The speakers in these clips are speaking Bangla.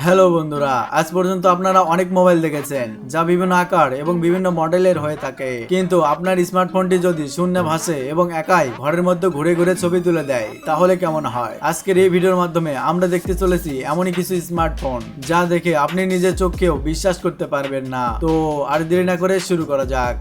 হ্যালো বন্ধুরা, আজ পর্যন্ত আপনারা অনেক মোবাইল দেখেছেন যা বিভিন্ন আকার এবং বিভিন্ন মডেলের হয়ে থাকে, কিন্তু আপনার স্মার্টফোনটি যদি শূন্যে ভাসে এবং একাই ঘরের মধ্যে ঘুরে ঘুরে ছবি তুলে দেয় তাহলে কেমন হয়? আজকের এই ভিডিওর মাধ্যমে আমরা দেখতে চলেছি এমনই কিছু স্মার্টফোন যা দেখে আপনি নিজের চোখকেও বিশ্বাস করতে পারবেন না। তো আর দেরি না করে শুরু করা যাক।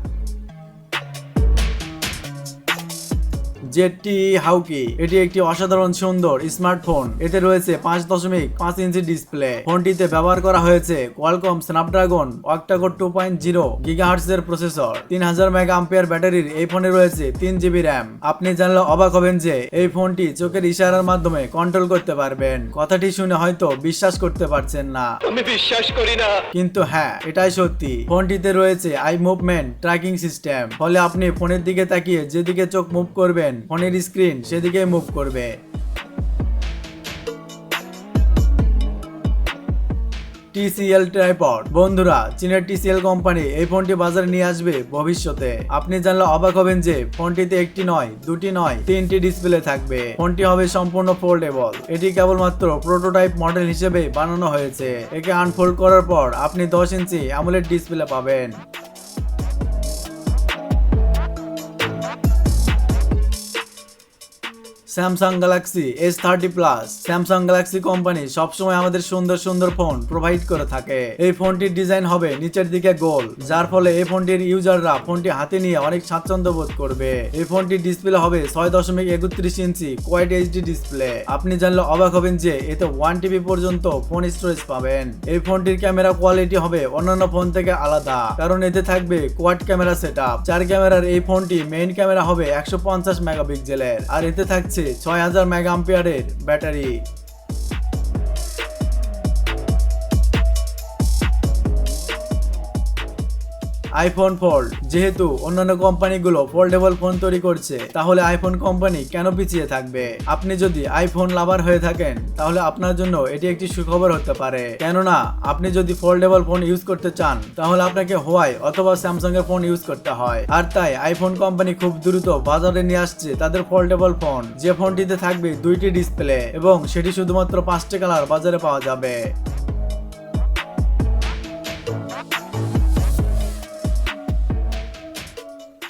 জেডটি হাউকি এটি একটি অসাধারণ সুন্দর স্মার্টফোন। এতে রয়েছে 5.5 ইঞ্চি ডিসপ্লে। ফোনটিতে ব্যবহার করা হয়েছে কোয়ালকম স্ন্যাপড্রাগন অক্টা-কোর 2.0 গিগাহার্টজ এর প্রসেসর। 3000 মেগাঅ্যাম্পিয়ার ব্যাটারির এই ফোনে রয়েছে 3 জিবি র্যাম। আপনি জানলে অবাক হবেন যে এই ফোনটি চোখের ইশারার মাধ্যমে কন্ট্রোল করতে পারবেন। কথাটি শুনে হয়তো বিশ্বাস করতে পারছেন না, আমি বিশ্বাস করি না, কিন্তু হ্যাঁ, এটাই সত্যি। ফোনটিতে রয়েছে আই মুভমেন্ট ট্র্যাকিং সিস্টেম, ফলে আপনি ফোনের দিকে তাকিয়ে যেদিকে চোখ মুভ করবেন ফোনের স্ক্রিন সেদিকে মুভ করবে। TCL tripod. বন্ধুরা, চীনের TCL কোম্পানি এই ফোনটি বাজারে নিয়ে আসবে ভবিষ্যতে। আপনি জানলে অবাক হবেন যে ফোনটিতে একটি নয়, দুটি নয়, 3টি ডিসপ্লে থাকবে। ফোনটি হবে সম্পূর্ণ ফোল্ডেবল। এটি কেবলমাত্র প্রোটোটাইপ মডেল হিসেবে বানানো হয়েছে। একে আনফোল্ড করার পর আপনি 10 ইঞ্চি অ্যামোলেড ডিসপ্লে পাবেন। Samsung Galaxy S30 plus. Samsung Galaxy company সবসময় আমাদের সুন্দর সুন্দর ফোন প্রোভাইড করে থাকে। এই ফোনটির ডিজাইন হবে নিচের দিকে গোল, যার ফলে এই ফোনটির ইউজাররা ফোনটি হাতে নিয়ে অনেক স্বাচ্ছন্দ্য বোধ করবে। এই ফোনটির ডিসপ্লে হবে 6.31 ইঞ্চি কোয়াড এইচডি ডিসপ্লে। আপনি জানলে অবাক হবেন যে এতে 1 TB পর্যন্ত ফোন স্টোরেজ পাবেন। এই ফোনটির ক্যামেরা কোয়ালিটি হবে অন্যান্য ফোন থেকে আলাদা, কারণ এতে থাকবে কোয়াড ক্যামেরা সেটআপ। 4 ক্যামেরার এই ফোনটি মেইন ক্যামেরা হবে 150 মেগাপিক্সেলের, আর এতে থাকছে 6000 মেগাঅ্যাম্পিয়ারের ব্যাটারি। IPhone fold. যেহেতু অন্যান্য কোম্পানিগুলো ফোল্ডেবল ফোন তৈরি করছে, তাহলে আইফোন কোম্পানি কেন পিছিয়ে থাকবে? আপনি যদি আইফোন লাভার হয়ে থাকেন তাহলে আপনার জন্য এটি একটি সুখবর হতে পারে, কেননা আপনি যদি ফোল্ডেবল ফোন ইউজ করতে চান তাহলে আপনাকে হোয়াই অথবা স্যামসাং এর ফোন ইউজ করতে হয়। আর তাই আইফোন কোম্পানি খুব দ্রুত বাজারে নিয়ে আসছে তাদের ফোল্ডেবল ফোন, যে ফোনটিতে থাকবে 2টি ডিসপ্লে এবং সেটি শুধুমাত্র 5টি কালার বাজারে পাওয়া যাবে।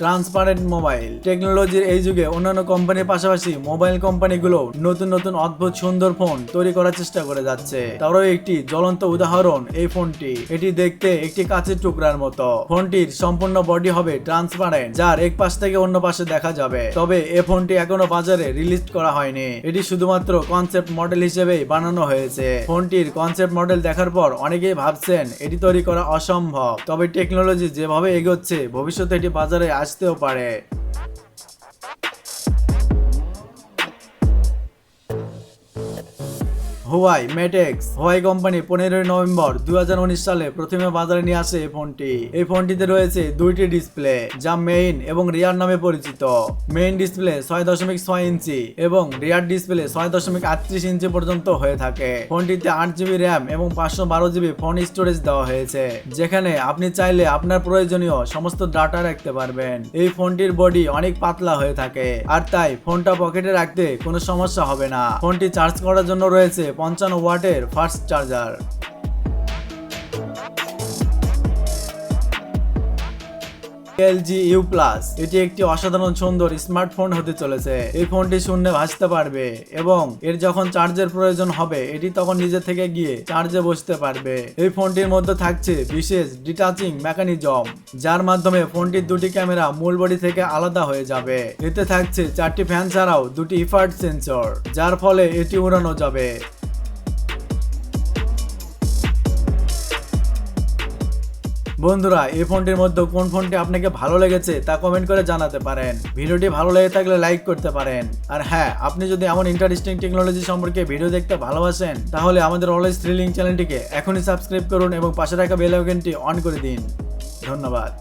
Transparent mobile. টেকনোলজির এই যুগে অন্যান্য কোম্পানির পাশাপাশি মোবাইল কোম্পানিগুলো নতুন নতুন অদ্ভুত সুন্দর ফোন তৈরি করার চেষ্টা করে যাচ্ছে। তারও একটি জ্বলন্ত উদাহরণ এই ফোনটি। এটি দেখতে একটি কাঁচের টুকরার মতো। ফোনটির সম্পূর্ণ বডি হবে ট্রান্সপারেন্ট, যার এক পাশ থেকে অন্য পাশে দেখা যাবে। তবে এই ফোনটি এখনো বাজারে রিলিজ করা হয়নি। এটি শুধুমাত্র কনসেপ্ট মডেল হিসেবেই বানানো হয়েছে। ফোনটির কনসেপ্ট মডেল দেখার পর অনেকেই ভাবছেন এটি তৈরি করা অসম্ভব, তবে টেকনোলজি যেভাবে এগোচ্ছে ভবিষ্যতে এটি বাজারে আসতেও পারে। হুয়াই মেটেক্স। হুয়াই কোম্পানি 15 নভেম্বর 2019 সালে প্রথমে বাজারে নিয়ে আসে এই ফোনটি। এই ফোনটিতে রয়েছে 2টি ডিসপ্লে, যা মেইন এবং রিয়ার নামে পরিচিত। মেইন ডিসপ্লে 6.6 ইঞ্চি এবং রিয়ার ডিসপ্লে 6.38 ইঞ্চি পর্যন্ত হয়ে থাকে। ফোনটিতে 8 জিবি র্যাম এবং 512 জিবি ফোন স্টোরেজ দেওয়া হয়েছে, যেখানে আপনি চাইলে আপনার প্রয়োজনীয় সমস্ত ডাটা রাখতে পারবেন। এই ফোনটির বডি অনেক পাতলা হয়ে থাকে, আর তাই ফোনটা পকেটে রাখতে কোনো সমস্যা হবে না। ফোনটি চার্জ করার জন্য রয়েছে 55 ওয়াটের fast charger. LG U plus. এটি একটি অসাধারণ সুন্দর স্মার্টফোন হতে চলেছে। এই ফোনটি শূন্যে ভাসতে পারবে এবং এর যখন চার্জের প্রয়োজন হবে এটি তখন নিজে থেকে গিয়ে চার্জে বসতে পারবে। এই ফোনটির মধ্যে থাকছে বিশেষ ডিটাচিং মেকানিজম, যার মাধ্যমে ফোনটির 2টি ক্যামেরা মূল বডি থেকে আলাদা হয়ে যাবে। এতে থাকছে 4টি ফ্যান ছাড়াও 2টি ইফার্ট সেন্সর, যার ফলে এটি উড়ানো যাবে। বন্ধুরা, এই ফোনটির মধ্যে কোন ফোনটি আপনাকে ভালো লেগেছে তা কমেন্ট করে জানাতে পারেন। ভিডিওটি ভালো লেগে থাকলে লাইক করতে পারেন। আর হ্যাঁ, আপনি যদি এমন ইন্টারেস্টিং টেকনোলজি সম্পর্কে ভিডিও দেখতে ভালোবাসেন তাহলে আমাদের অলওয়েজ থ্রিলিং চ্যানেলটিকে এখনই সাবস্ক্রাইব করুন এবং পাশে থাকা বেল আইকনটি অন করে দিন। ধন্যবাদ।